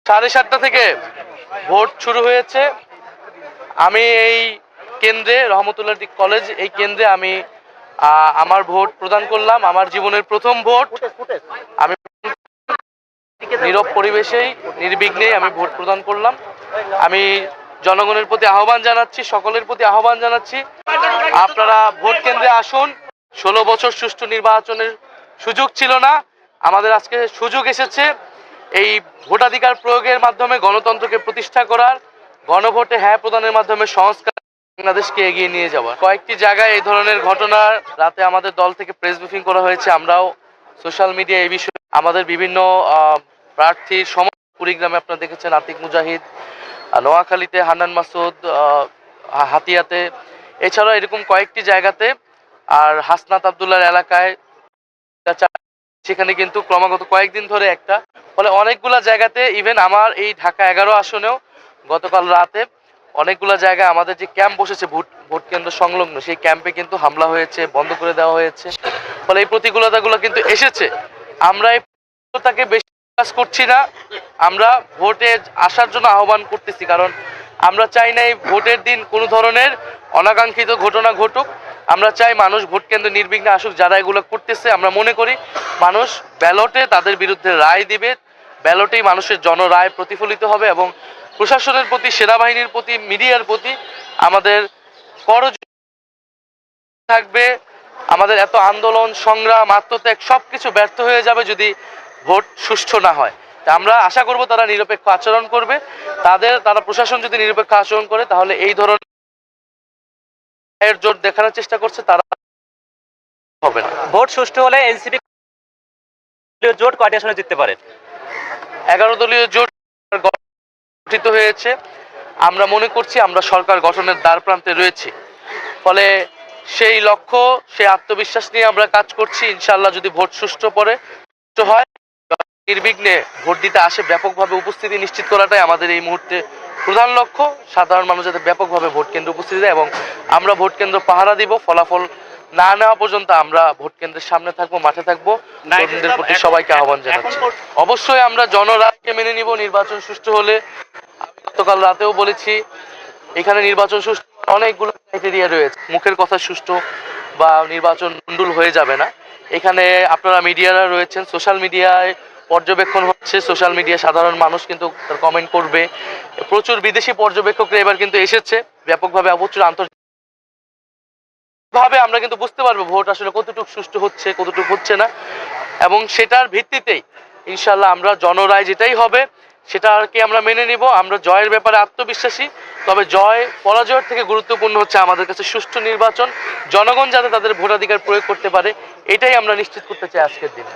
7:30 থেকে ভোট শুরু হয়েছে। আমি এই কেন্দ্রে রহমতুল্লাহ কলেজ এই কেন্দ্রে আমি আমার ভোট প্রদান করলাম। আমার জীবনের প্রথম ভোট। আমি নীরব পরিবেশেই নির্বিঘ্নে আমি ভোট প্রদান করলাম। আমি জনগণের প্রতি আহ্বান জানাচ্ছি, সকলের প্রতি আহ্বান জানাচ্ছি, আপনারা ভোট কেন্দ্রে আসুন। 16 বছর সুষ্ঠু নির্বাচনের সুযোগ ছিল না, আমাদের আজকে সুযোগ এসেছে এই ভোটাধিকার প্রয়োগের মাধ্যমে গণতন্ত্রকে প্রতিষ্ঠা করার, গণভোটে হ্যাঁ প্রদানের মাধ্যমে সংস্কার বাংলাদেশকে এগিয়ে নিয়ে যাওয়া। কয়েকটি জায়গায় এই ধরনের ঘটনা রাতে আমাদের দল থেকে প্রেস ব্রিফিং করা হয়েছে। আমরাও সোশ্যাল মিডিয়া এই বিষয়ে আমাদের বিভিন্ন প্রার্থীর কুড়িগ্রামে আপনারা দেখেছেন আতিক মুজাহিদ, নোয়াখালীতে হান্নান মাসুদ, হাতিয়াতে, এছাড়াও এরকম কয়েকটি জায়গাতে, আর হাসনাত আবদুল্লাহর এলাকায় সেখানে কিন্তু ক্রমাগত কয়েকদিন ধরে একটা, ফলে অনেকগুলা জায়গাতে, ইভেন আমার এই ঢাকা 11 আসনেও গতকাল রাতে অনেকগুলো জায়গায় আমাদের যে ক্যাম্প বসেছে ভোট কেন্দ্র সংলগ্ন, সেই ক্যাম্পে কিন্তু হামলা হয়েছে, বন্ধ করে দেওয়া হয়েছে। ফলে এই প্রতিকূলতাগুলো কিন্তু এসেছে। আমরা এই প্রতিকূলতাকে বেশি কাজ করছি না, আমরা ভোটে আসার জন্য আহ্বান করতেছি, কারণ আমরা চাই না এই ভোটের দিন কোনো ধরনের অনাকাঙ্ক্ষিত ঘটনা ঘটুক। আমরা চাই মানুষ ভোট কেন্দ্রে নির্বিঘ্নে আসুক। যারা এগুলো করতেছে, আমরা মনে করি মানুষ ব্যালটে তাদের বিরুদ্ধে রায় দিবে, ব্যালটেই মানুষের জনরায় প্রতিফলিত হবে, এবং প্রশাসনের প্রতি, সেনাবাহিনীর প্রতি, মিডিয়ার প্রতি আমাদের করজোড়ে থাকবে। আমাদের এত আন্দোলন, সংগ্রাম, আত্মত্যাগ সবকিছু ব্যর্থ হয়ে যাবে যদি ভোট সুষ্ঠু না হয়। আমরা আশা করব তারা নিরপেক্ষ আচরণ করবে। তারা প্রশাসন যদি নিরপেক্ষ আচরণ করে, তাহলে এই ধরনের জোট দেখানোর চেষ্টা করছে, তারা হবে না। ভোট সুষ্ঠু হলে এনসিপি জোট কয়টি আসনে জিততে পারে? 11 দলীয় জোট গঠিত হয়েছে। আমরা মনে করছি আমরা সরকার গঠনের দ্বার প্রান্তে রয়েছি। ফলে সেই লক্ষ্য, সেই আত্মবিশ্বাস নিয়ে আমরা কাজ করছি। ইনশাআল্লাহ যদি ভোট সুষ্ঠু হয়, নির্বিঘ্নে ভোট দিতে আসে, ব্যাপকভাবে উপস্থিতি নিশ্চিত করাটাই আমাদের এই মুহূর্তে প্রধান লক্ষ্য। সাধারণ মানুষ যাতে ব্যাপকভাবে ভোট কেন্দ্রে উপস্থিতি দেয়, এবং আমরা ভোট কেন্দ্র পাহারা দিব। ফলাফল না নেওয়া পর্যন্ত আমরা ভোট কেন্দ্রের সামনে থাকবো, মাঠে থাকবো। তরুণদের প্রতি সবাইকে আহ্বান জানাচ্ছি। অবশ্যই আমরা জনরায়কে মেনে নিব। নির্বাচন সুষ্ঠু হলে, আমি গতকাল রাতেও বলেছি, এখানে নির্বাচন সুষ্ঠু অনেকগুলো ক্রাইটেরিয়া রয়েছে। মুখের কথা সুষ্ঠু বা নির্বাচন মন্ডল হয়ে যাবে না। এখানে আপনারা মিডিয়ারা রয়েছেন, সোশ্যাল মিডিয়ায় পর্যবেক্ষণ হচ্ছে, সোশ্যাল মিডিয়া সাধারণ মানুষ কিন্তু তার কমেন্ট করবে। প্রচুর বিদেশি পর্যবেক্ষকরা এবার কিন্তু এসেছে ব্যাপকভাবে, প্রচুর আন্তর্জাতিকভাবে। আমরা কিন্তু বুঝতে পারবো ভোট আসলে কতটুকু সুষ্ঠু হচ্ছে, কতটুকু হচ্ছে না, এবং সেটার ভিত্তিতেই ইনশাল্লাহ আমরা জনরায় যেটাই হবে সেটাকে আমরা মেনে নিব। আমরা জয়ের ব্যাপারে আত্মবিশ্বাসী, তবে জয় পরাজয়ের থেকে গুরুত্বপূর্ণ হচ্ছে আমাদের কাছে সুষ্ঠু নির্বাচন, জনগণ যাতে তাদের ভোটাধিকার প্রয়োগ করতে পারে, এটাই আমরা নিশ্চিত করতে চাই আজকের দিনে।